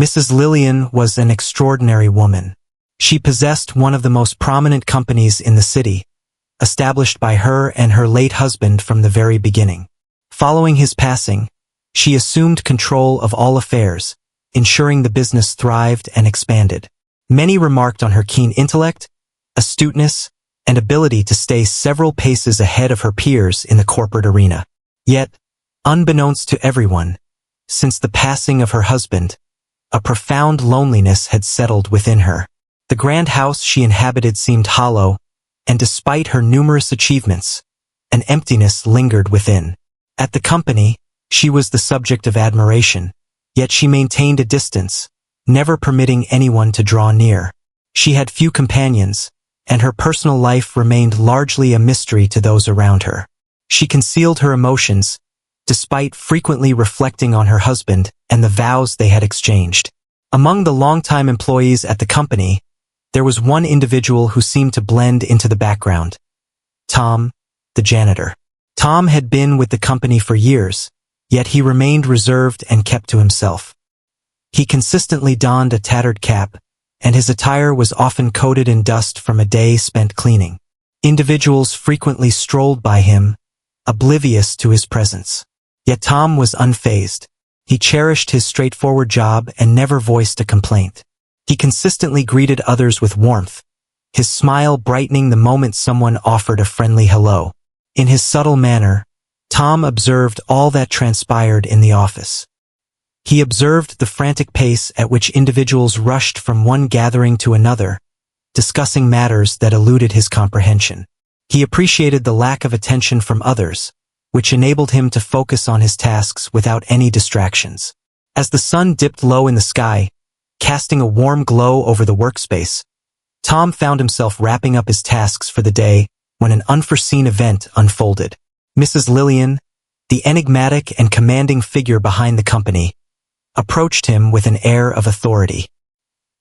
Mrs. Lillian was an extraordinary woman. She possessed one of the most prominent companies in the city, established by her and her late husband from the very beginning. Following his passing, she assumed control of all affairs, ensuring the business thrived and expanded. Many remarked on her keen intellect, astuteness, and ability to stay several paces ahead of her peers in the corporate arena. Yet, unbeknownst to everyone, since the passing of her husband, a profound loneliness had settled within her. The grand house she inhabited seemed hollow, and despite her numerous achievements, an emptiness lingered within. At the company, she was the subject of admiration, yet she maintained a distance, never permitting anyone to draw near. She had few companions, and her personal life remained largely a mystery to those around her. She concealed her emotions, despite frequently reflecting on her husband and the vows they had exchanged. Among the longtime employees at the company, there was one individual who seemed to blend into the background. Tom, the janitor. Tom had been with the company for years, yet he remained reserved and kept to himself. He consistently donned a tattered cap, and his attire was often coated in dust from a day spent cleaning. Individuals frequently strolled by him, oblivious to his presence. Yet Tom was unfazed. He cherished his straightforward job and never voiced a complaint. He consistently greeted others with warmth, his smile brightening the moment someone offered a friendly hello. In his subtle manner, Tom observed all that transpired in the office. He observed the frantic pace at which individuals rushed from one gathering to another, discussing matters that eluded his comprehension. He appreciated the lack of attention from others, which enabled him to focus on his tasks without any distractions. As the sun dipped low in the sky, casting a warm glow over the workspace, Tom found himself wrapping up his tasks for the day when an unforeseen event unfolded. Mrs. Lillian, the enigmatic and commanding figure behind the company, approached him with an air of authority.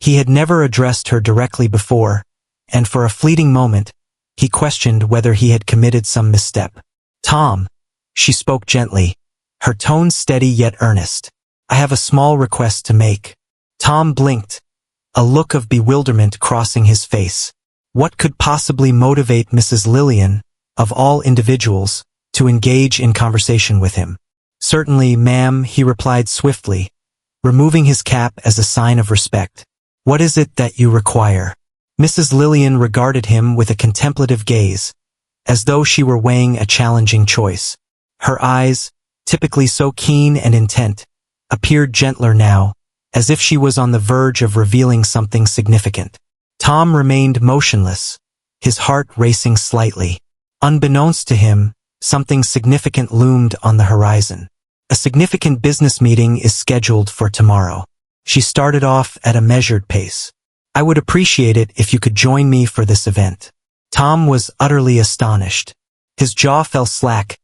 He had never addressed her directly before, and for a fleeting moment, he questioned whether he had committed some misstep. "Tom," she spoke gently, her tone steady yet earnest. "I have a small request to make." Tom blinked, a look of bewilderment crossing his face. What could possibly motivate Mrs. Lillian, of all individuals, to engage in conversation with him? "Certainly, ma'am," he replied swiftly, removing his cap as a sign of respect. "What is it that you require?" Mrs. Lillian regarded him with a contemplative gaze, as though she were weighing a challenging choice. Her eyes, typically so keen and intent, appeared gentler now, as if she was on the verge of revealing something significant. Tom remained motionless, his heart racing slightly. Unbeknownst to him, something significant loomed on the horizon. A significant business meeting is scheduled for tomorrow. She started off at a measured pace. "I would appreciate it if you could join me for this event." Tom was utterly astonished. His jaw fell slack,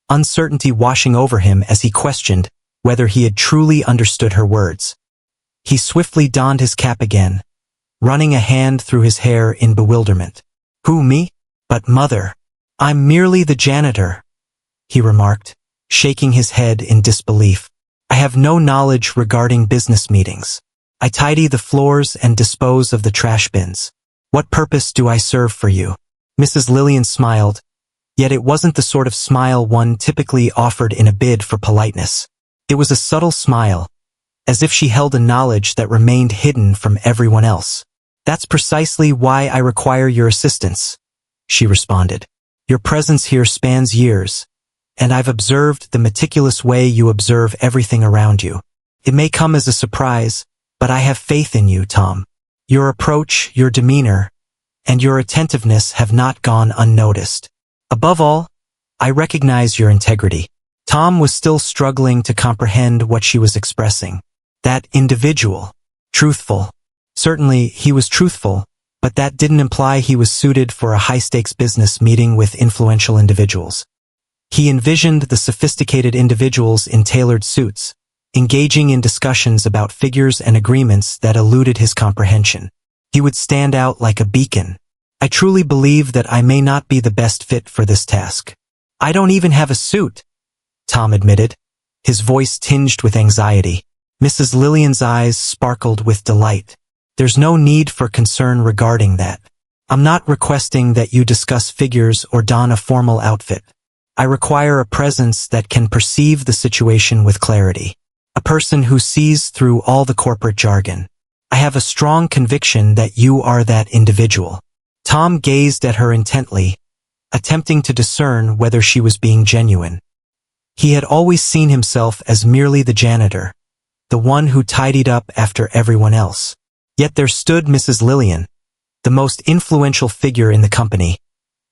uncertainty washing over him as he questioned whether he had truly understood her words. He swiftly donned his cap again, running a hand through his hair in bewilderment. "Who, me? But mother, I'm merely the janitor," he remarked, shaking his head in disbelief. "I have no knowledge regarding business meetings. I tidy the floors and dispose of the trash bins. What purpose do I serve for you?" Mrs. Lillian smiled, yet it wasn't the sort of smile one typically offered in a bid for politeness. It was a subtle smile, as if she held a knowledge that remained hidden from everyone else. "That's precisely why I require your assistance," she responded. "Your presence here spans years, and I've observed the meticulous way you observe everything around you. It may come as a surprise, but I have faith in you, Tom. Your approach, your demeanor, and your attentiveness have not gone unnoticed. Above all, I recognize your integrity." Tom was still struggling to comprehend what she was expressing. That individual. Truthful. Certainly, he was truthful, but that didn't imply he was suited for a high-stakes business meeting with influential individuals. He envisioned the sophisticated individuals in tailored suits, engaging in discussions about figures and agreements that eluded his comprehension. He would stand out like a beacon. "I truly believe that I may not be the best fit for this task. I don't even have a suit," Tom admitted, his voice tinged with anxiety. Mrs. Lillian's eyes sparkled with delight. There's no need for concern regarding that. I'm not requesting that you discuss figures or don a formal outfit. I require a presence that can perceive the situation with clarity. A person who sees through all the corporate jargon. I have a strong conviction that you are that individual. Tom gazed at her intently, attempting to discern whether she was being genuine. He had always seen himself as merely the janitor, the one who tidied up after everyone else. Yet there stood Mrs. Lillian, the most influential figure in the company,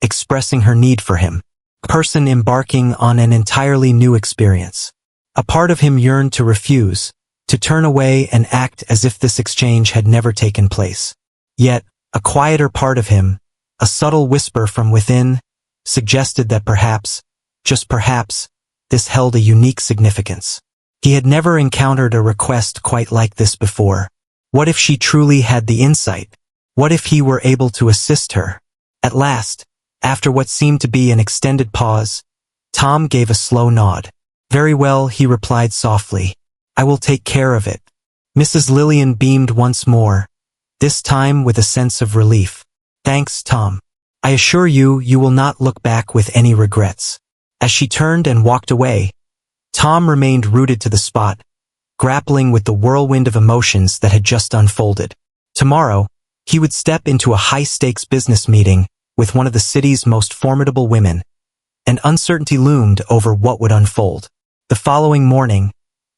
expressing her need for him, a person embarking on an entirely new experience. A part of him yearned to refuse, to turn away and act as if this exchange had never taken place. Yet, a quieter part of him, a subtle whisper from within, suggested that perhaps, just perhaps, this held a unique significance. He had never encountered a request quite like this before. What if she truly had the insight? What if he were able to assist her? At last, after what seemed to be an extended pause, Tom gave a slow nod. Very well, he replied softly. I will take care of it. Mrs. Lillian beamed once more, this time with a sense of relief. Thanks, Tom. I assure you, you will not look back with any regrets. As she turned and walked away, Tom remained rooted to the spot, grappling with the whirlwind of emotions that had just unfolded. Tomorrow, he would step into a high-stakes business meeting with one of the city's most formidable women, and uncertainty loomed over what would unfold. The following morning,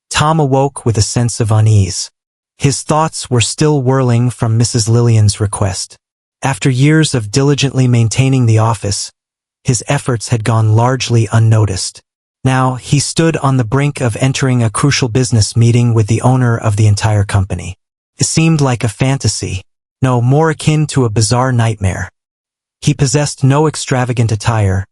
Tom awoke with a sense of unease. His thoughts were still whirling from Mrs. Lillian's request. After years of diligently maintaining the office, his efforts had gone largely unnoticed. Now, he stood on the brink of entering a crucial business meeting with the owner of the entire company. It seemed like a fantasy, no, more akin to a bizarre nightmare. He possessed no extravagant attire,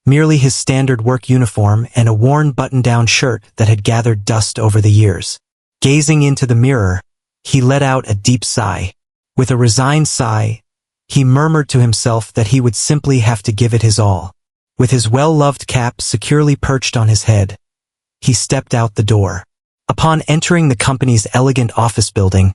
merely his standard work uniform and a worn button-down shirt that had gathered dust over the years. Gazing into the mirror, he let out a deep sigh. With a resigned sigh, he murmured to himself that he would simply have to give it his all. With his well-loved cap securely perched on his head, he stepped out the door. Upon entering the company's elegant office building,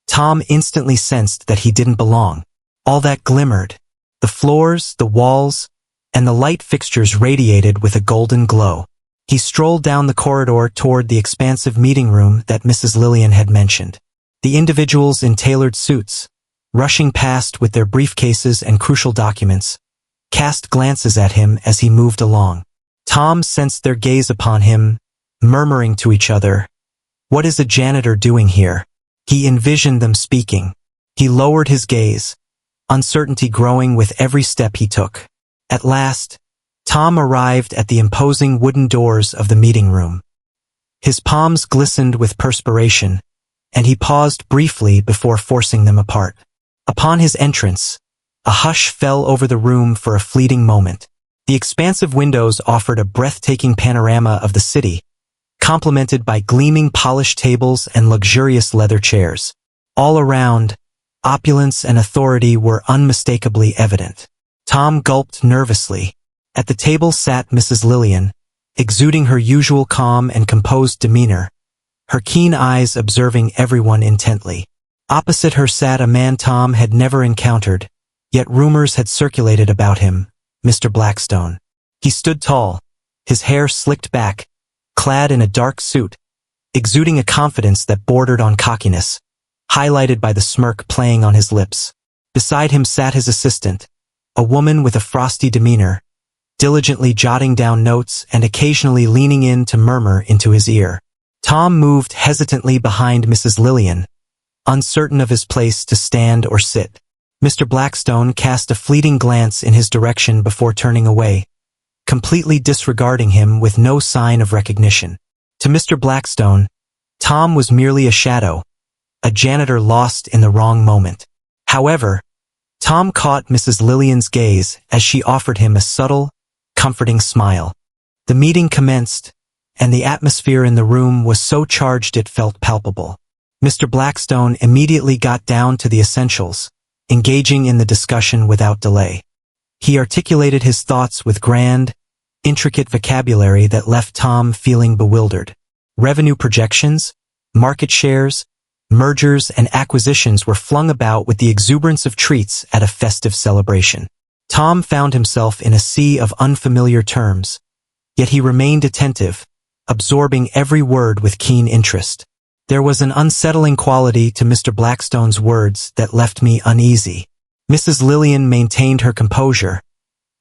Tom instantly sensed that he didn't belong. All that glimmered, the floors, the walls, and the light fixtures radiated with a golden glow. He strolled down the corridor toward the expansive meeting room that Mrs. Lillian had mentioned. The individuals in tailored suits, rushing past with their briefcases and crucial documents, cast glances at him as he moved along. Tom sensed their gaze upon him, murmuring to each other, "What is a janitor doing here?" He envisioned them speaking. He lowered his gaze, uncertainty growing with every step he took. At last, Tom arrived at the imposing wooden doors of the meeting room. His palms glistened with perspiration, and he paused briefly before forcing them apart. Upon his entrance, a hush fell over the room for a fleeting moment. The expansive windows offered a breathtaking panorama of the city, complemented by gleaming polished tables and luxurious leather chairs. All around, opulence and authority were unmistakably evident. Tom gulped nervously. At the table sat Mrs. Lillian, exuding her usual calm and composed demeanor, her keen eyes observing everyone intently. Opposite her sat a man Tom had never encountered, yet rumors had circulated about him, Mr. Blackstone. He stood tall, his hair slicked back, clad in a dark suit, exuding a confidence that bordered on cockiness, highlighted by the smirk playing on his lips. Beside him sat his assistant, a woman with a frosty demeanor, diligently jotting down notes and occasionally leaning in to murmur into his ear. Tom moved hesitantly behind Mrs. Lillian, uncertain of his place to stand or sit. Mr. Blackstone cast a fleeting glance in his direction before turning away, completely disregarding him with no sign of recognition. To Mr. Blackstone, Tom was merely a shadow, a janitor lost in the wrong moment. However, Tom caught Mrs. Lillian's gaze as she offered him a subtle, comforting smile. The meeting commenced, and the atmosphere in the room was so charged it felt palpable. Mr. Blackstone immediately got down to the essentials, engaging in the discussion without delay. He articulated his thoughts with grand, intricate vocabulary that left Tom feeling bewildered. Revenue projections, market shares, mergers, and acquisitions were flung about with the exuberance of treats at a festive celebration. Tom found himself in a sea of unfamiliar terms, yet he remained attentive, absorbing every word with keen interest. There was an unsettling quality to Mr. Blackstone's words that left me uneasy. Mrs. Lillian maintained her composure,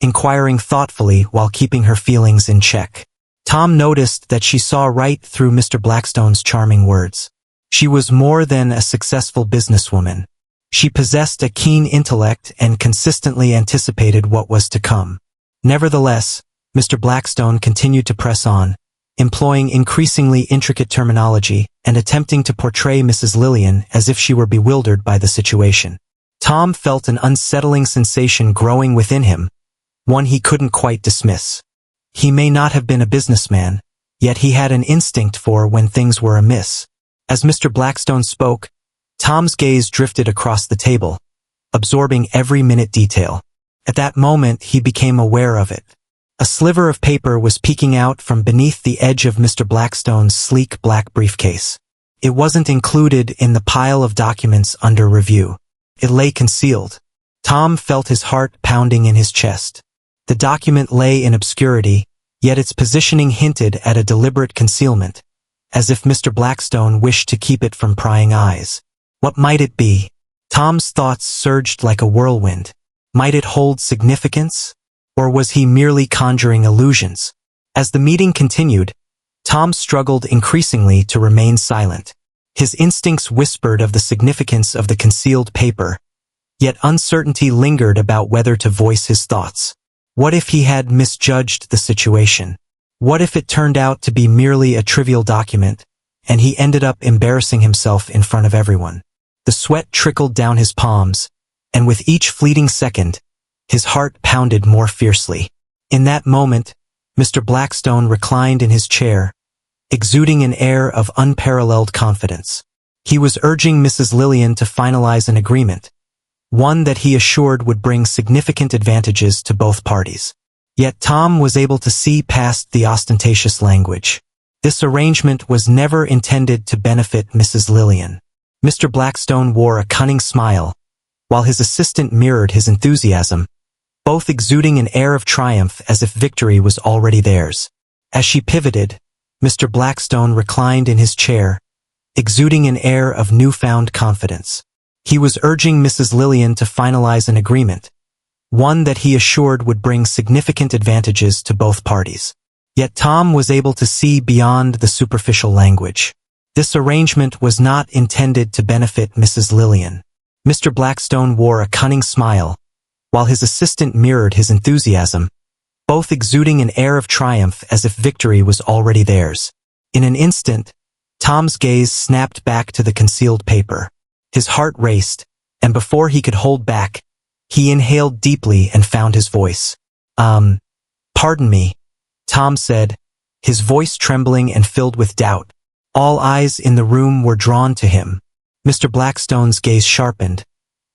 inquiring thoughtfully while keeping her feelings in check. Tom noticed that she saw right through Mr. Blackstone's charming words. She was more than a successful businesswoman. She possessed a keen intellect and consistently anticipated what was to come. Nevertheless, Mr. Blackstone continued to press on, employing increasingly intricate terminology and attempting to portray Mrs. Lillian as if she were bewildered by the situation. Tom felt an unsettling sensation growing within him, one he couldn't quite dismiss. He may not have been a businessman, yet he had an instinct for when things were amiss. As Mr. Blackstone spoke, Tom's gaze drifted across the table, absorbing every minute detail. At that moment, he became aware of it. A sliver of paper was peeking out from beneath the edge of Mr. Blackstone's sleek black briefcase. It wasn't included in the pile of documents under review. It lay concealed. Tom felt his heart pounding in his chest. The document lay in obscurity, yet its positioning hinted at a deliberate concealment, as if Mr. Blackstone wished to keep it from prying eyes. What might it be? Tom's thoughts surged like a whirlwind. Might it hold significance? Or was he merely conjuring illusions? As the meeting continued, Tom struggled increasingly to remain silent. His instincts whispered of the significance of the concealed paper, yet uncertainty lingered about whether to voice his thoughts. What if he had misjudged the situation? What if it turned out to be merely a trivial document, and he ended up embarrassing himself in front of everyone? The sweat trickled down his palms, and with each fleeting second, his heart pounded more fiercely. In that moment, Mr. Blackstone reclined in his chair, exuding an air of unparalleled confidence. He was urging Mrs. Lillian to finalize an agreement, one that he assured would bring significant advantages to both parties. Yet Tom was able to see past the ostentatious language. This arrangement was never intended to benefit Mrs. Lillian. Mr. Blackstone wore a cunning smile, while his assistant mirrored his enthusiasm, both exuding an air of triumph as if victory was already theirs. As she pivoted, Mr. Blackstone reclined in his chair, exuding an air of newfound confidence. He was urging Mrs. Lillian to finalize an agreement, one that he assured would bring significant advantages to both parties. Yet Tom was able to see beyond the superficial language. This arrangement was not intended to benefit Mrs. Lillian. Mr. Blackstone wore a cunning smile, while his assistant mirrored his enthusiasm, both exuding an air of triumph as if victory was already theirs. In an instant, Tom's gaze snapped back to the concealed paper. His heart raced, and before he could hold back, he inhaled deeply and found his voice. Pardon me, Tom said, his voice trembling and filled with doubt. All eyes in the room were drawn to him. Mr. Blackstone's gaze sharpened,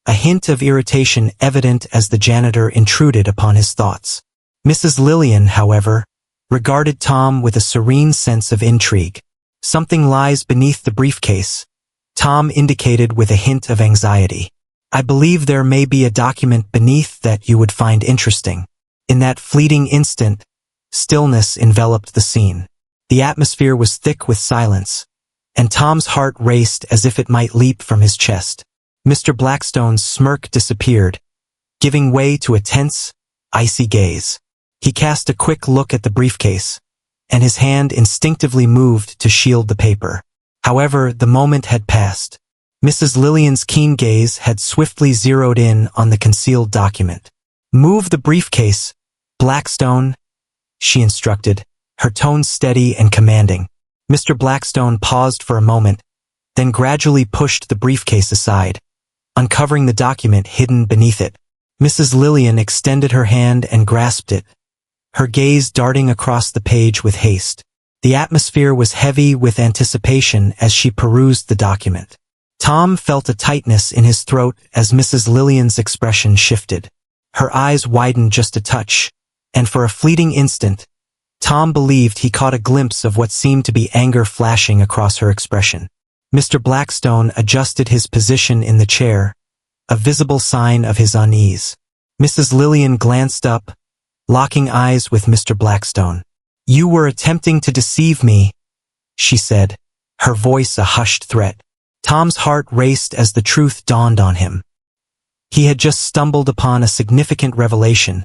a hint of irritation evident as the janitor intruded upon his thoughts. Mrs. Lillian, however, regarded Tom with a serene sense of intrigue. Something lies beneath the briefcase, Tom indicated with a hint of anxiety. I believe there may be a document beneath that you would find interesting. In that fleeting instant, stillness enveloped the scene. The atmosphere was thick with silence, and Tom's heart raced as if it might leap from his chest. Mr. Blackstone's smirk disappeared, giving way to a tense, icy gaze. He cast a quick look at the briefcase, and his hand instinctively moved to shield the paper. However, the moment had passed. Mrs. Lillian's keen gaze had swiftly zeroed in on the concealed document. Move the briefcase, Blackstone, she instructed, her tone steady and commanding. Mr. Blackstone paused for a moment, then gradually pushed the briefcase aside, uncovering the document hidden beneath it. Mrs. Lillian extended her hand and grasped it, her gaze darting across the page with haste. The atmosphere was heavy with anticipation as she perused the document. Tom felt a tightness in his throat as Mrs. Lillian's expression shifted. Her eyes widened just a touch, and for a fleeting instant, Tom believed he caught a glimpse of what seemed to be anger flashing across her expression. Mr. Blackstone adjusted his position in the chair, a visible sign of his unease. Mrs. Lillian glanced up, locking eyes with Mr. Blackstone. "You were attempting to deceive me," she said, her voice a hushed threat. Tom's heart raced as the truth dawned on him. He had just stumbled upon a significant revelation,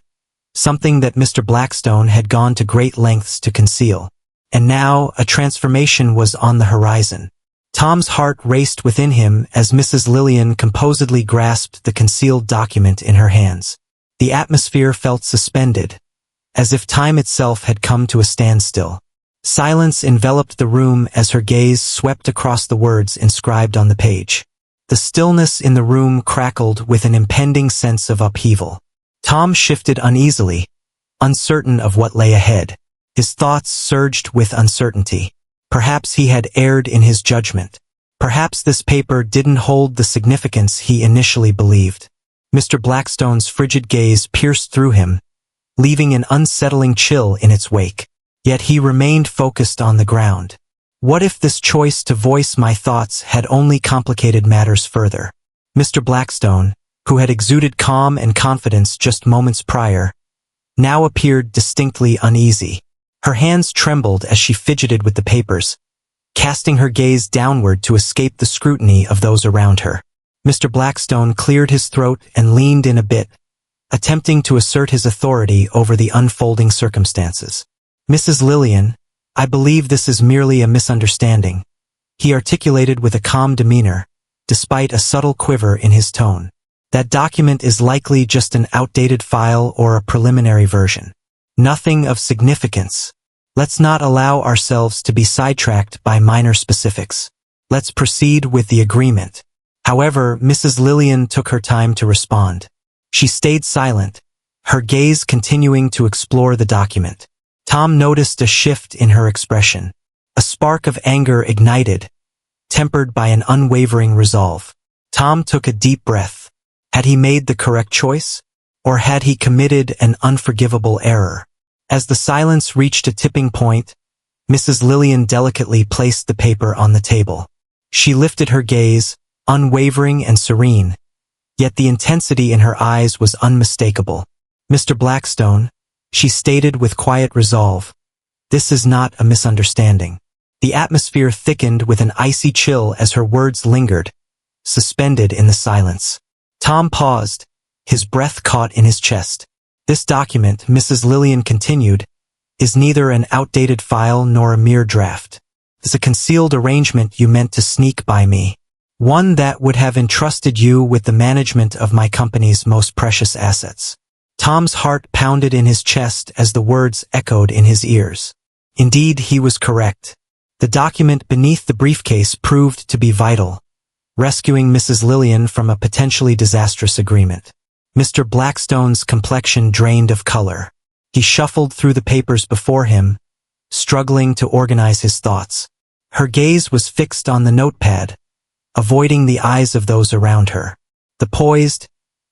something that Mr. Blackstone had gone to great lengths to conceal. And now a transformation was on the horizon. Tom's heart raced within him as Mrs. Lillian composedly grasped the concealed document in her hands. The atmosphere felt suspended, as if time itself had come to a standstill. Silence enveloped the room as her gaze swept across the words inscribed on the page. The stillness in the room crackled with an impending sense of upheaval. Tom shifted uneasily, uncertain of what lay ahead. His thoughts surged with uncertainty. Perhaps he had erred in his judgment. Perhaps this paper didn't hold the significance he initially believed. Mr. Blackstone's frigid gaze pierced through him, leaving an unsettling chill in its wake. Yet he remained focused on the ground. What if this choice to voice my thoughts had only complicated matters further? Mr. Blackstone, who had exuded calm and confidence just moments prior, now appeared distinctly uneasy. Her hands trembled as she fidgeted with the papers, casting her gaze downward to escape the scrutiny of those around her. Mr. Blackstone cleared his throat and leaned in a bit, attempting to assert his authority over the unfolding circumstances. "Mrs. Lillian, I believe this is merely a misunderstanding," he articulated with a calm demeanor, despite a subtle quiver in his tone. "That document is likely just an outdated file or a preliminary version. Nothing of significance. Let's not allow ourselves to be sidetracked by minor specifics. Let's proceed with the agreement." However, Mrs. Lillian took her time to respond. She stayed silent, her gaze continuing to explore the document. Tom noticed a shift in her expression. A spark of anger ignited, tempered by an unwavering resolve. Tom took a deep breath. Had he made the correct choice? Or had he committed an unforgivable error? As the silence reached a tipping point, Mrs. Lillian delicately placed the paper on the table. She lifted her gaze, unwavering and serene, yet the intensity in her eyes was unmistakable. "Mr. Blackstone," she stated with quiet resolve, "this is not a misunderstanding." The atmosphere thickened with an icy chill as her words lingered, suspended in the silence. Tom paused, his breath caught in his chest. "This document," Mrs. Lillian continued, "is neither an outdated file nor a mere draft. It's a concealed arrangement you meant to sneak by me. One that would have entrusted you with the management of my company's most precious assets." Tom's heart pounded in his chest as the words echoed in his ears. Indeed, he was correct. The document beneath the briefcase proved to be vital, rescuing Mrs. Lillian from a potentially disastrous agreement. Mr. Blackstone's complexion drained of color. He shuffled through the papers before him, struggling to organize his thoughts. Her gaze was fixed on the notepad, avoiding the eyes of those around her. The poised,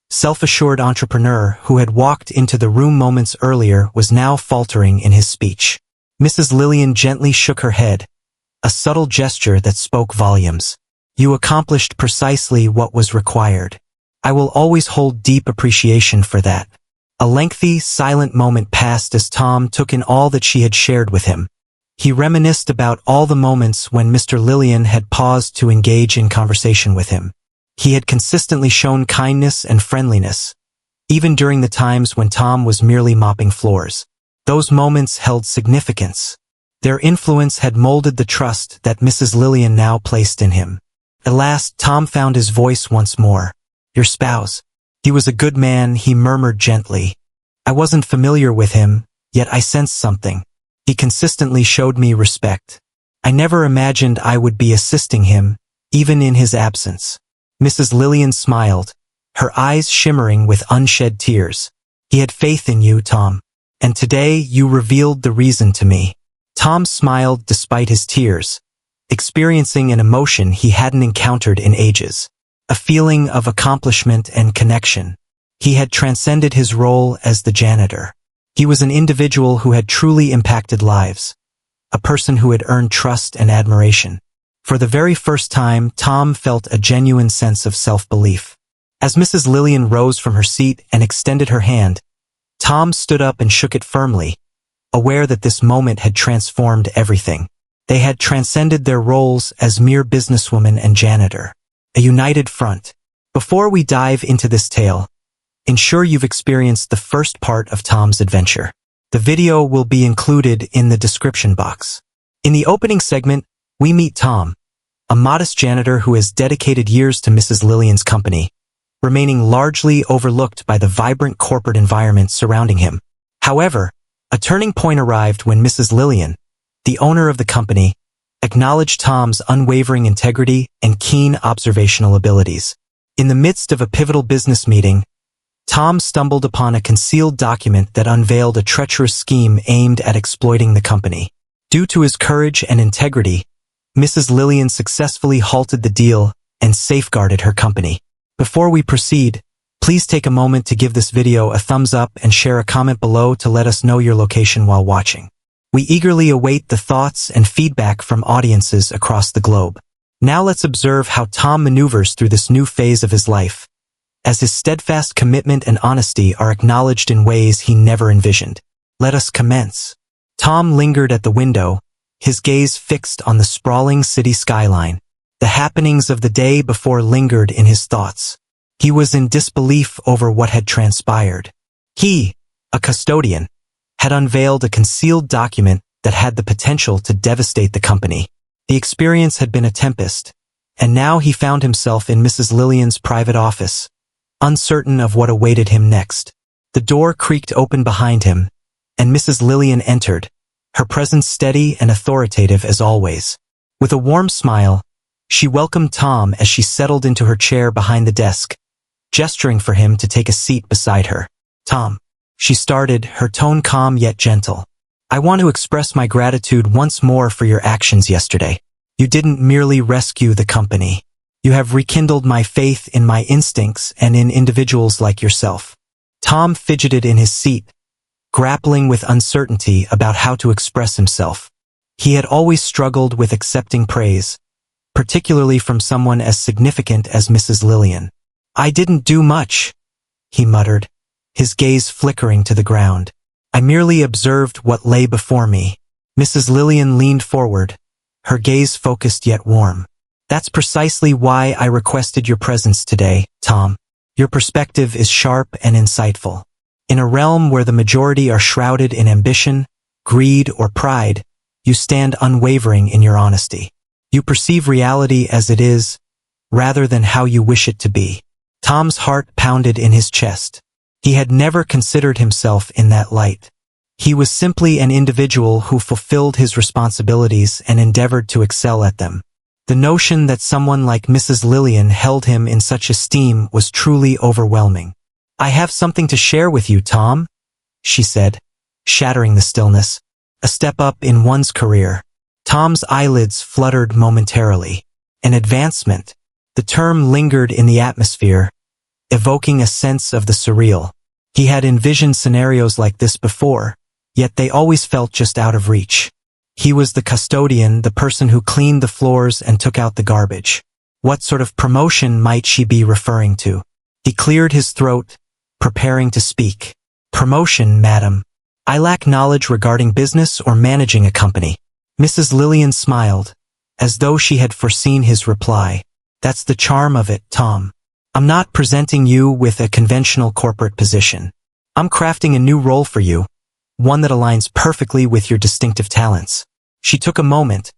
self-assured entrepreneur who had walked into the room moments earlier was now faltering in his speech. Mrs. Lillian gently shook her head, a subtle gesture that spoke volumes. "You accomplished precisely what was required. I will always hold deep appreciation for that." A lengthy, silent moment passed as Tom took in all that she had shared with him. He reminisced about all the moments when Mr. Lillian had paused to engage in conversation with him. He had consistently shown kindness and friendliness, even during the times when Tom was merely mopping floors. Those moments held significance. Their influence had molded the trust that Mrs. Lillian now placed in him. At last, Tom found his voice once more. "Your spouse. He was a good man," he murmured gently. "I wasn't familiar with him, yet I sensed something. He consistently showed me respect. I never imagined I would be assisting him, even in his absence." Mrs. Lillian smiled, her eyes shimmering with unshed tears. "He had faith in you, Tom. And today you revealed the reason to me." Tom smiled despite his tears, experiencing an emotion he hadn't encountered in ages. A feeling of accomplishment and connection. He had transcended his role as the janitor. He was an individual who had truly impacted lives, a person who had earned trust and admiration. For the very first time, Tom felt a genuine sense of self-belief. As Mrs. Lillian rose from her seat and extended her hand, Tom stood up and shook it firmly, aware that this moment had transformed everything. They had transcended their roles as mere businesswoman and janitor. A united front. Before we dive into this tale, ensure you've experienced the first part of Tom's adventure. The video will be included in the description box. In the opening segment, we meet Tom, a modest janitor who has dedicated years to Mrs. Lillian's company, remaining largely overlooked by the vibrant corporate environment surrounding him. However, a turning point arrived when Mrs. Lillian, the owner of the company, acknowledged Tom's unwavering integrity and keen observational abilities. In the midst of a pivotal business meeting, Tom stumbled upon a concealed document that unveiled a treacherous scheme aimed at exploiting the company. Due to his courage and integrity, Mrs. Lillian successfully halted the deal and safeguarded her company. Before we proceed, please take a moment to give this video a thumbs up and share a comment below to let us know your location while watching. We eagerly await the thoughts and feedback from audiences across the globe. Now let's observe how Tom maneuvers through this new phase of his life, as his steadfast commitment and honesty are acknowledged in ways he never envisioned. Let us commence. Tom lingered at the window, his gaze fixed on the sprawling city skyline. The happenings of the day before lingered in his thoughts. He was in disbelief over what had transpired. He, a custodian, had unveiled a concealed document that had the potential to devastate the company. The experience had been a tempest, and now he found himself in Mrs. Lillian's private office, uncertain of what awaited him next. The door creaked open behind him, and Mrs. Lillian entered, her presence steady and authoritative as always. With a warm smile, she welcomed Tom as she settled into her chair behind the desk, gesturing for him to take a seat beside her. "Tom," she started, her tone calm yet gentle. "I want to express my gratitude once more for your actions yesterday. You didn't merely rescue the company. You have rekindled my faith in my instincts and in individuals like yourself." Tom fidgeted in his seat, grappling with uncertainty about how to express himself. He had always struggled with accepting praise, particularly from someone as significant as Mrs. Lillian. "I didn't do much," he muttered, his gaze flickering to the ground. "I merely observed what lay before me." Mrs. Lillian leaned forward, her gaze focused yet warm. "That's precisely why I requested your presence today, Tom. Your perspective is sharp and insightful. In a realm where the majority are shrouded in ambition, greed, or pride, you stand unwavering in your honesty. You perceive reality as it is, rather than how you wish it to be." Tom's heart pounded in his chest. He had never considered himself in that light. He was simply an individual who fulfilled his responsibilities and endeavored to excel at them. The notion that someone like Mrs. Lillian held him in such esteem was truly overwhelming. "I have something to share with you, Tom," she said, shattering the stillness. "A step up in one's career." Tom's eyelids fluttered momentarily. An advancement. The term lingered in the atmosphere, evoking a sense of the surreal. He had envisioned scenarios like this before, yet they always felt just out of reach. He was the custodian, the person who cleaned the floors and took out the garbage. What sort of promotion might she be referring to? He cleared his throat, preparing to speak. "Promotion, madam. I lack knowledge regarding business or managing a company." Mrs. Lillian smiled, as though she had foreseen his reply. "That's the charm of it, Tom. I'm not presenting you with a conventional corporate position. I'm crafting a new role for you, one that aligns perfectly with your distinctive talents." She took a moment,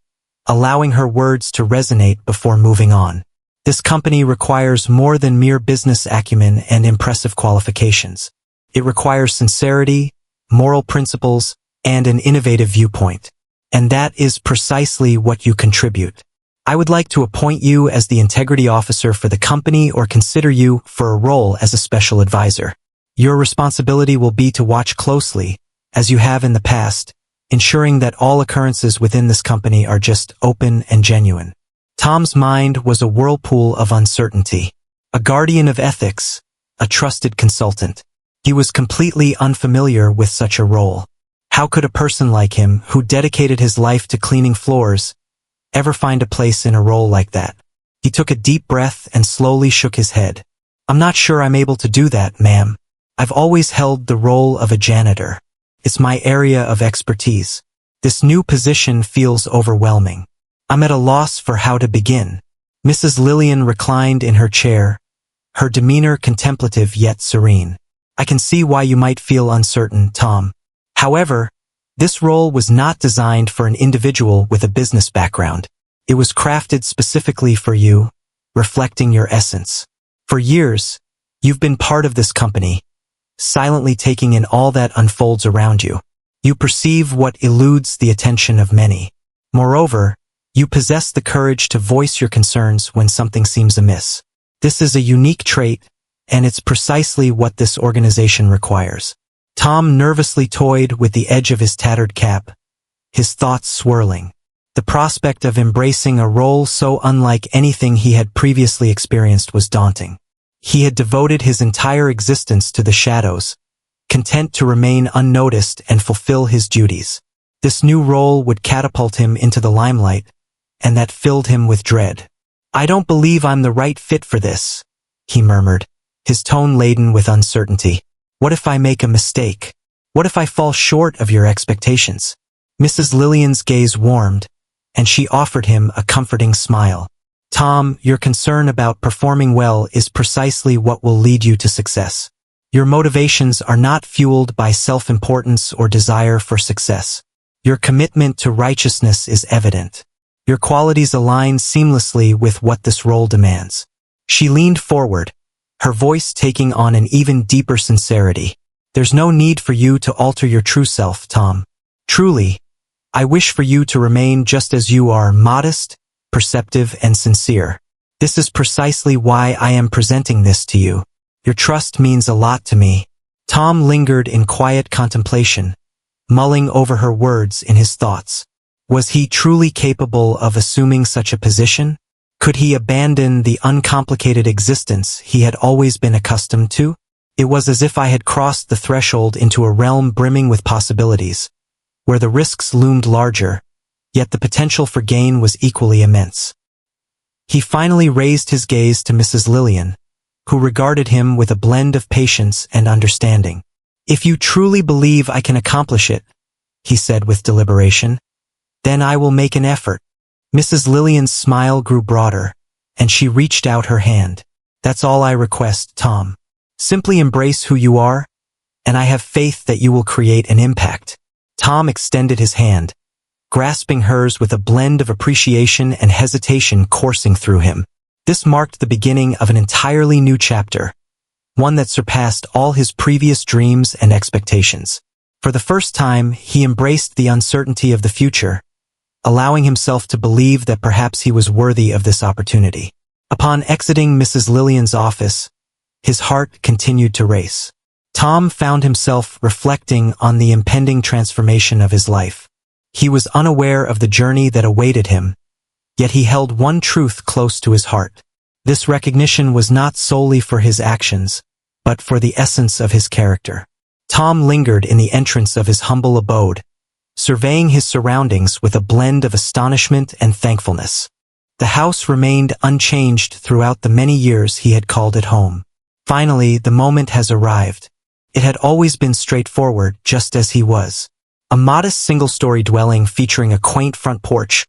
allowing her words to resonate before moving on. "This company requires more than mere business acumen and impressive qualifications. It requires sincerity, moral principles, and an innovative viewpoint. And that is precisely what you contribute. I would like to appoint you as the integrity officer for the company or consider you for a role as a special advisor. Your responsibility will be to watch closely, as you have in the past, ensuring that all occurrences within this company are just open and genuine." Tom's mind was a whirlpool of uncertainty. A guardian of ethics, a trusted consultant. He was completely unfamiliar with such a role. How could a person like him, who dedicated his life to cleaning floors, ever find a place in a role like that. He took a deep breath and slowly shook his head. I'm not sure I'm able to do that, ma'am. I've always held the role of a janitor. It's my area of expertise. This new position feels overwhelming. I'm at a loss for how to begin. Mrs. Lillian reclined in her chair, her demeanor contemplative yet serene. I can see why you might feel uncertain, Tom. However, this role was not designed for an individual with a business background. It was crafted specifically for you, reflecting your essence. For years, you've been part of this company, silently taking in all that unfolds around you. You perceive what eludes the attention of many. Moreover, you possess the courage to voice your concerns when something seems amiss. This is a unique trait, and it's precisely what this organization requires. Tom nervously toyed with the edge of his tattered cap, his thoughts swirling. The prospect of embracing a role so unlike anything he had previously experienced was daunting. He had devoted his entire existence to the shadows, content to remain unnoticed and fulfill his duties. This new role would catapult him into the limelight, and that filled him with dread. I don't believe I'm the right fit for this, he murmured, his tone laden with uncertainty. What if I make a mistake? What if I fall short of your expectations? Mrs. Lillian's gaze warmed, and she offered him a comforting smile. Tom, your concern about performing well is precisely what will lead you to success. Your motivations are not fueled by self-importance or desire for success. Your commitment to righteousness is evident. Your qualities align seamlessly with what this role demands. She leaned forward, her voice taking on an even deeper sincerity. There's no need for you to alter your true self, Tom. Truly, I wish for you to remain just as you are, modest, perceptive, and sincere. This is precisely why I am presenting this to you. Your trust means a lot to me. Tom lingered in quiet contemplation, mulling over her words in his thoughts. Was he truly capable of assuming such a position? Could he abandon the uncomplicated existence he had always been accustomed to? It was as if I had crossed the threshold into a realm brimming with possibilities, where the risks loomed larger, yet the potential for gain was equally immense. He finally raised his gaze to Mrs. Lillian, who regarded him with a blend of patience and understanding. If you truly believe I can accomplish it, he said with deliberation, then I will make an effort. Mrs. Lillian's smile grew broader, and she reached out her hand. That's all I request, Tom. Simply embrace who you are, and I have faith that you will create an impact. Tom extended his hand, grasping hers with a blend of appreciation and hesitation coursing through him. This marked the beginning of an entirely new chapter, one that surpassed all his previous dreams and expectations. For the first time, he embraced the uncertainty of the future, allowing himself to believe that perhaps he was worthy of this opportunity. Upon exiting Mrs. Lillian's office, his heart continued to race. Tom found himself reflecting on the impending transformation of his life. He was unaware of the journey that awaited him, yet he held one truth close to his heart. This recognition was not solely for his actions, but for the essence of his character. Tom lingered in the entrance of his humble abode, surveying his surroundings with a blend of astonishment and thankfulness. The house remained unchanged throughout the many years he had called it home. Finally, the moment has arrived. It had always been straightforward, just as he was. A modest single-story dwelling featuring a quaint front porch,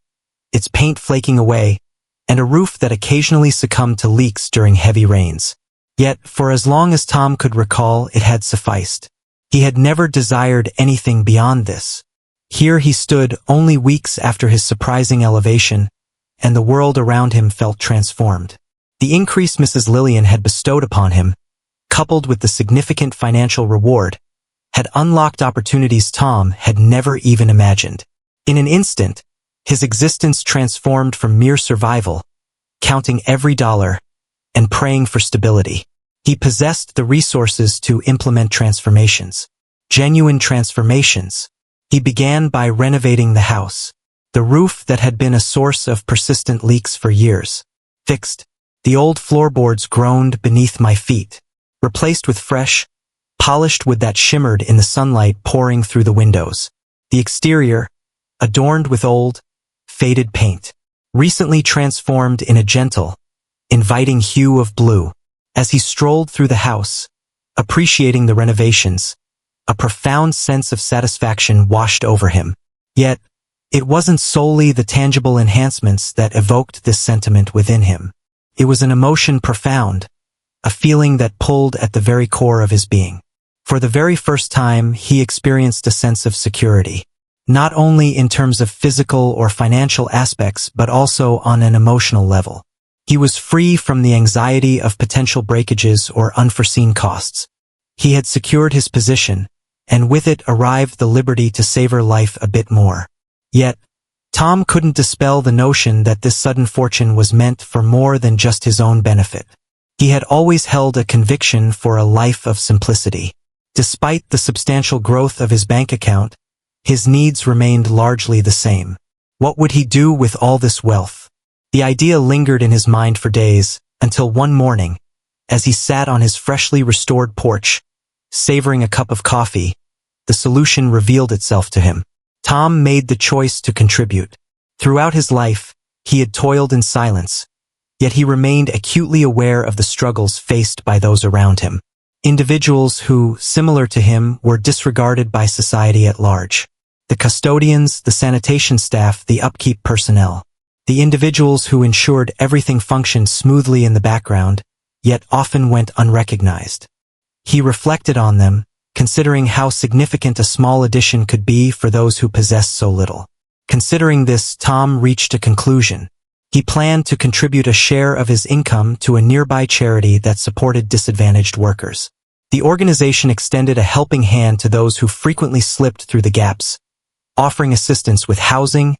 its paint flaking away, and a roof that occasionally succumbed to leaks during heavy rains. Yet, for as long as Tom could recall, it had sufficed. He had never desired anything beyond this. Here he stood only weeks after his surprising elevation, and the world around him felt transformed. The increase Mrs. Lillian had bestowed upon him, coupled with the significant financial reward, had unlocked opportunities Tom had never even imagined. In an instant, his existence transformed from mere survival, counting every dollar, and praying for stability. He possessed the resources to implement transformations. Genuine transformations. He began by renovating the house. The roof that had been a source of persistent leaks for years. Fixed. The old floorboards groaned beneath my feet. Replaced with fresh, polished wood that shimmered in the sunlight pouring through the windows. The exterior, adorned with old, faded paint. recently transformed in a gentle, inviting hue of blue. As he strolled through the house, appreciating the renovations, a profound sense of satisfaction washed over him. Yet, it wasn't solely the tangible enhancements that evoked this sentiment within him. It was an emotion profound, a feeling that pulled at the very core of his being. For the very first time, he experienced a sense of security, not only in terms of physical or financial aspects, but also on an emotional level. He was free from the anxiety of potential breakages or unforeseen costs. He had secured his position, and with it arrived the liberty to savor life a bit more. Yet, Tom couldn't dispel the notion that this sudden fortune was meant for more than just his own benefit. He had always held a conviction for a life of simplicity. Despite the substantial growth of his bank account, his needs remained largely the same. What would he do with all this wealth? The idea lingered in his mind for days, until one morning, as he sat on his freshly restored porch, savoring a cup of coffee, the solution revealed itself to him. Tom made the choice to contribute. Throughout his life, he had toiled in silence, yet he remained acutely aware of the struggles faced by those around him. Individuals who, similar to him, were disregarded by society at large. The custodians, the sanitation staff, the upkeep personnel. The individuals who ensured everything functioned smoothly in the background, yet often went unrecognized. He reflected on them, considering how significant a small addition could be for those who possessed so little. Considering this, Tom reached a conclusion. He planned to contribute a share of his income to a nearby charity that supported disadvantaged workers. The organization extended a helping hand to those who frequently slipped through the gaps, offering assistance with housing,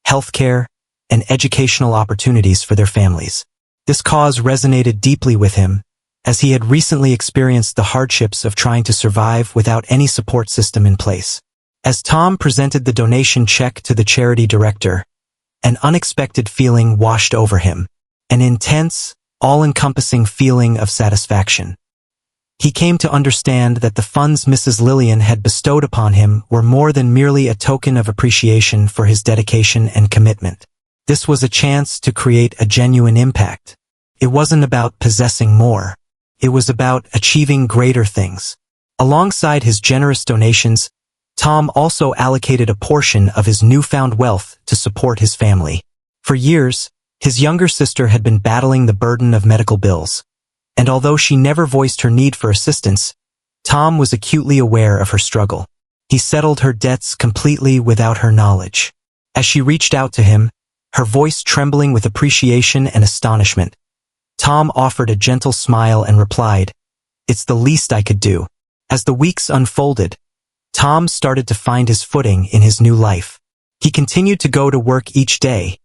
healthcare, and educational opportunities for their families. This cause resonated deeply with him, as he had recently experienced the hardships of trying to survive without any support system in place. As Tom presented the donation check to the charity director, an unexpected feeling washed over him, an intense, all-encompassing feeling of satisfaction. He came to understand that the funds Mrs. Lillian had bestowed upon him were more than merely a token of appreciation for his dedication and commitment. This was a chance to create a genuine impact. It wasn't about possessing more. It was about achieving greater things. Alongside his generous donations, Tom also allocated a portion of his newfound wealth to support his family. For years, his younger sister had been battling the burden of medical bills, and although she never voiced her need for assistance, Tom was acutely aware of her struggle. He settled her debts completely without her knowledge. As she reached out to him, her voice trembling with appreciation and astonishment, Tom offered a gentle smile and replied, "It's the least I could do." As the weeks unfolded, Tom started to find his footing in his new life. He continued to go to work each day,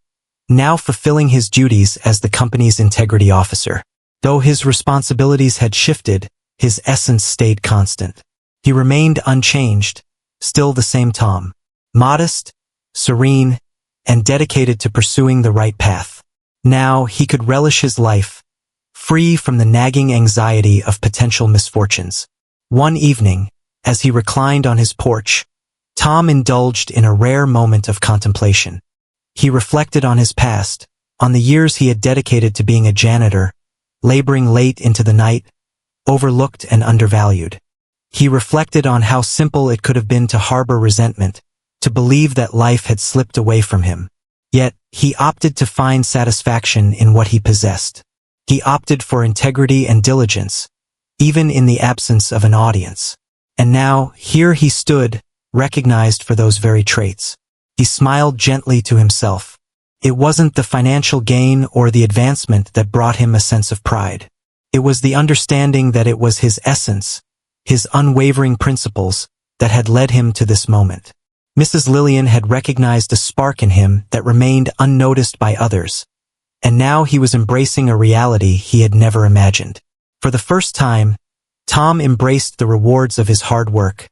now fulfilling his duties as the company's integrity officer. Though his responsibilities had shifted, his essence stayed constant. He remained unchanged, still the same Tom, modest, serene, and dedicated to pursuing the right path. Now he could relish his life, free from the nagging anxiety of potential misfortunes. One evening, as he reclined on his porch, Tom indulged in a rare moment of contemplation. He reflected on his past, on the years he had dedicated to being a janitor, laboring late into the night, overlooked and undervalued. He reflected on how simple it could have been to harbor resentment, to believe that life had slipped away from him. Yet, he opted to find satisfaction in what he possessed. He opted for integrity and diligence, even in the absence of an audience. And now, here he stood, recognized for those very traits. He smiled gently to himself. It wasn't the financial gain or the advancement that brought him a sense of pride. It was the understanding that it was his essence, his unwavering principles, that had led him to this moment. Mrs. Lillian had recognized a spark in him that remained unnoticed by others, and now he was embracing a reality he had never imagined. For the first time, Tom embraced the rewards of his hard work,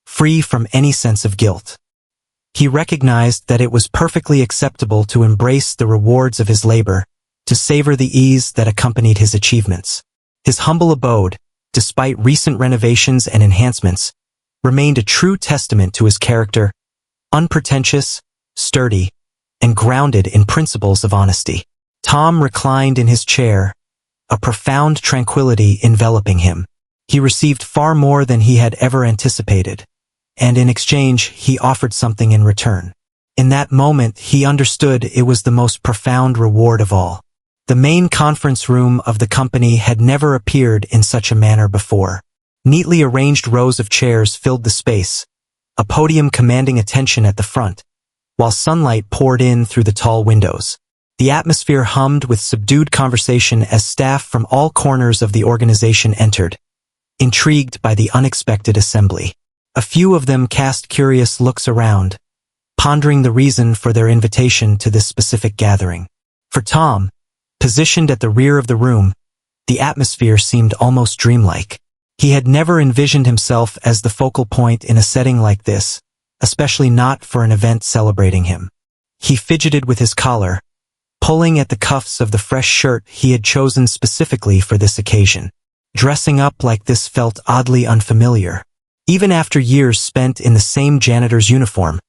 free from any sense of guilt. He recognized that it was perfectly acceptable to embrace the rewards of his labor, to savor the ease that accompanied his achievements. His humble abode, despite recent renovations and enhancements, remained a true testament to his character, unpretentious, sturdy, and grounded in principles of honesty. Tom reclined in his chair, a profound tranquility enveloping him. He received far more than he had ever anticipated, and in exchange he offered something in return. In that moment he understood it was the most profound reward of all. The main conference room of the company had never appeared in such a manner before. Neatly arranged rows of chairs filled the space, a podium commanding attention at the front, while sunlight poured in through the tall windows. The atmosphere hummed with subdued conversation as staff from all corners of the organization entered, intrigued by the unexpected assembly. A few of them cast curious looks around, pondering the reason for their invitation to this specific gathering. For Tom, positioned at the rear of the room, the atmosphere seemed almost dreamlike. He had never envisioned himself as the focal point in a setting like this, especially not for an event celebrating him. He fidgeted with his collar, pulling at the cuffs of the fresh shirt he had chosen specifically for this occasion. Dressing up like this felt oddly unfamiliar. Even after years spent in the same janitor's uniform,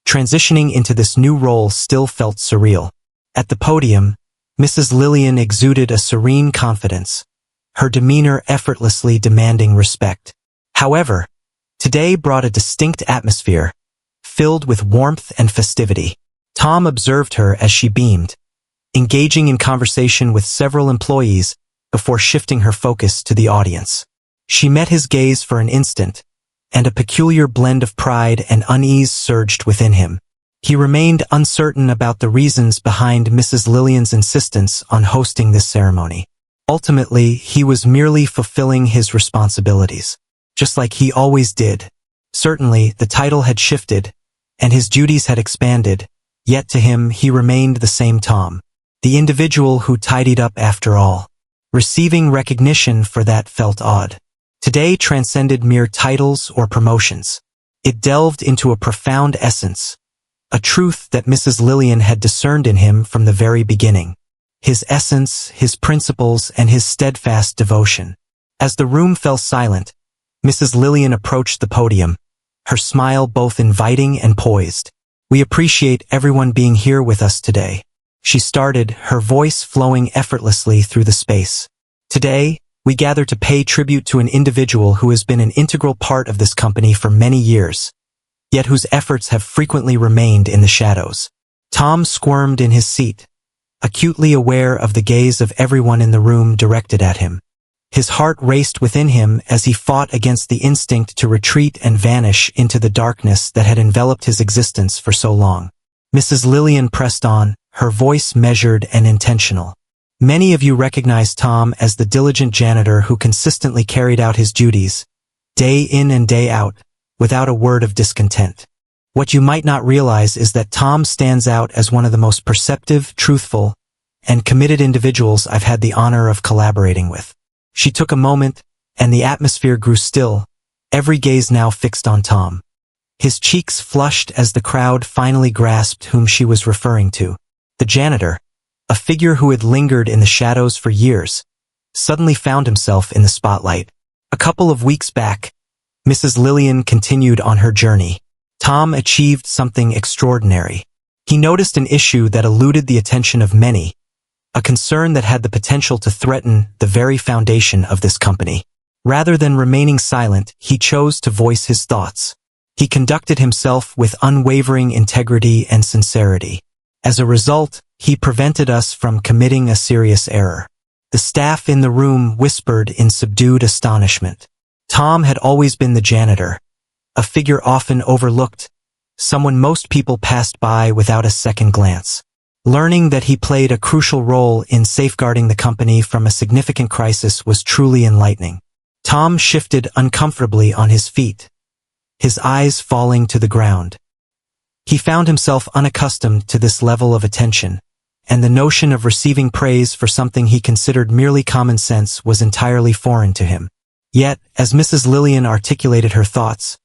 transitioning into this new role still felt surreal. At the podium, Mrs. Lillian exuded a serene confidence, her demeanor effortlessly demanding respect. However, today brought a distinct atmosphere, filled with warmth and festivity. Tom observed her as she beamed, engaging in conversation with several employees before shifting her focus to the audience. She met his gaze for an instant, and a peculiar blend of pride and unease surged within him. He remained uncertain about the reasons behind Mrs. Lillian's insistence on hosting this ceremony. Ultimately, he was merely fulfilling his responsibilities, just like he always did. Certainly, the title had shifted, and his duties had expanded, yet to him he remained the same Tom, the individual who tidied up after all. Receiving recognition for that felt odd. Today transcended mere titles or promotions. It delved into a profound essence, a truth that Mrs. Lillian had discerned in him from the very beginning. His essence, his principles, and his steadfast devotion. As the room fell silent, Mrs. Lillian approached the podium, her smile both inviting and poised. "We appreciate everyone being here with us today," she started, her voice flowing effortlessly through the space. "Today, we gather to pay tribute to an individual who has been an integral part of this company for many years, yet whose efforts have frequently remained in the shadows." Tom squirmed in his seat, acutely aware of the gaze of everyone in the room directed at him. His heart raced within him as he fought against the instinct to retreat and vanish into the darkness that had enveloped his existence for so long. Mrs. Lillian pressed on, her voice measured and intentional. "Many of you recognize Tom as the diligent janitor who consistently carried out his duties, day in and day out, without a word of discontent. What you might not realize is that Tom stands out as one of the most perceptive, truthful, and committed individuals I've had the honor of collaborating with." She took a moment, and the atmosphere grew still, every gaze now fixed on Tom. His cheeks flushed as the crowd finally grasped whom she was referring to. The janitor, a figure who had lingered in the shadows for years, suddenly found himself in the spotlight. A couple of weeks back, Mrs. Lillian continued on her journey. Tom achieved something extraordinary. He noticed an issue that eluded the attention of many, a concern that had the potential to threaten the very foundation of this company. Rather than remaining silent, he chose to voice his thoughts. He conducted himself with unwavering integrity and sincerity. As a result, he prevented us from committing a serious error. The staff in the room whispered in subdued astonishment. Tom had always been the janitor, a figure often overlooked, someone most people passed by without a second glance. Learning that he played a crucial role in safeguarding the company from a significant crisis was truly enlightening. Tom shifted uncomfortably on his feet, his eyes falling to the ground. He found himself unaccustomed to this level of attention, and the notion of receiving praise for something he considered merely common sense was entirely foreign to him. Yet, as Mrs. Lillian articulated her thoughts,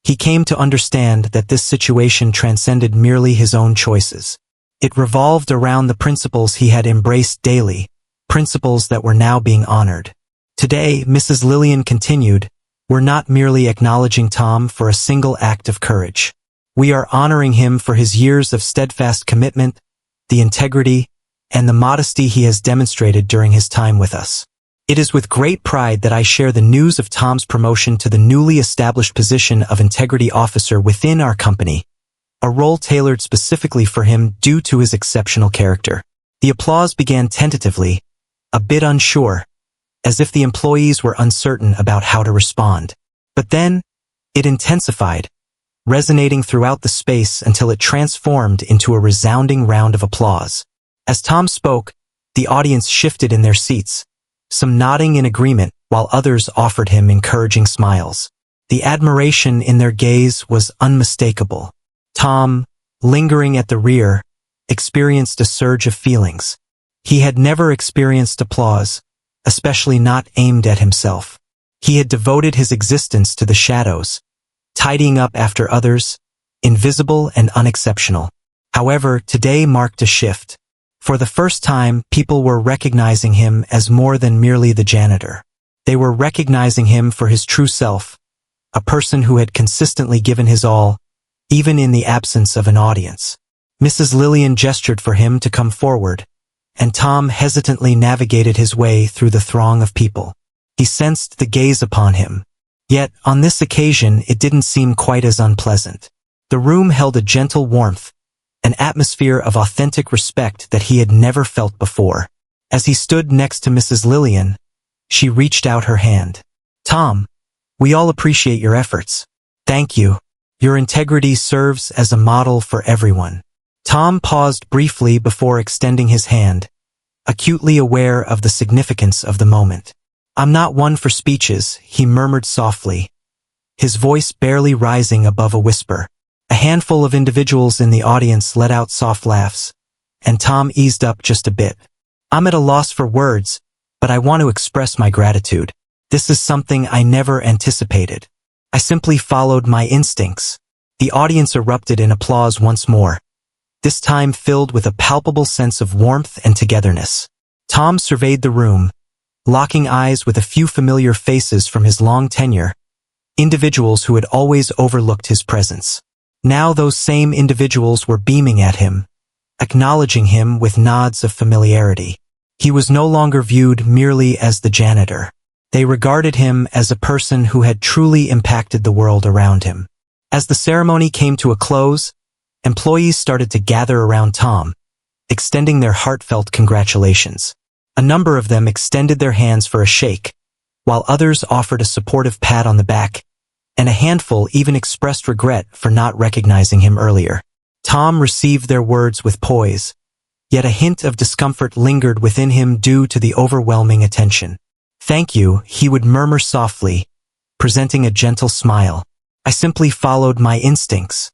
he came to understand that this situation transcended merely his own choices. It revolved around the principles he had embraced daily, principles that were now being honored. Today, Mrs. Lillian continued, "We're not merely acknowledging Tom for a single act of courage. We are honoring him for his years of steadfast commitment, the integrity, and the modesty he has demonstrated during his time with us. It is with great pride that I share the news of Tom's promotion to the newly established position of Integrity Officer within our company, a role tailored specifically for him due to his exceptional character. The applause began tentatively, a bit unsure, as if the employees were uncertain about how to respond. But then, it intensified, resonating throughout the space until it transformed into a resounding round of applause. As Tom spoke, the audience shifted in their seats, some nodding in agreement while others offered him encouraging smiles. The admiration in their gaze was unmistakable. Tom, lingering at the rear, experienced a surge of feelings. He had never experienced applause, especially not aimed at himself. He had devoted his existence to the shadows, tidying up after others, invisible and unexceptional. However, today marked a shift. For the first time, people were recognizing him as more than merely the janitor. They were recognizing him for his true self, a person who had consistently given his all, even in the absence of an audience. Mrs. Lillian gestured for him to come forward, and Tom hesitantly navigated his way through the throng of people. He sensed the gaze upon him. Yet, on this occasion, it didn't seem quite as unpleasant. The room held a gentle warmth, an atmosphere of authentic respect that he had never felt before. As he stood next to Mrs. Lillian, she reached out her hand. "Tom, we all appreciate your efforts. Thank you. Your integrity serves as a model for everyone." Tom paused briefly before extending his hand, acutely aware of the significance of the moment. "I'm not one for speeches," he murmured softly, his voice barely rising above a whisper. A handful of individuals in the audience let out soft laughs, and Tom eased up just a bit. "I'm at a loss for words, but I want to express my gratitude. This is something I never anticipated. I simply followed my instincts." The audience erupted in applause once more, this time filled with a palpable sense of warmth and togetherness. Tom surveyed the room, locking eyes with a few familiar faces from his long tenure, individuals who had always overlooked his presence. Now those same individuals were beaming at him, acknowledging him with nods of familiarity. He was no longer viewed merely as the janitor. They regarded him as a person who had truly impacted the world around him. As the ceremony came to a close, employees started to gather around Tom, extending their heartfelt congratulations. A number of them extended their hands for a shake, while others offered a supportive pat on the back, and a handful even expressed regret for not recognizing him earlier. Tom received their words with poise, yet a hint of discomfort lingered within him due to the overwhelming attention. "Thank you," he would murmur softly, presenting a gentle smile. "I simply followed my instincts."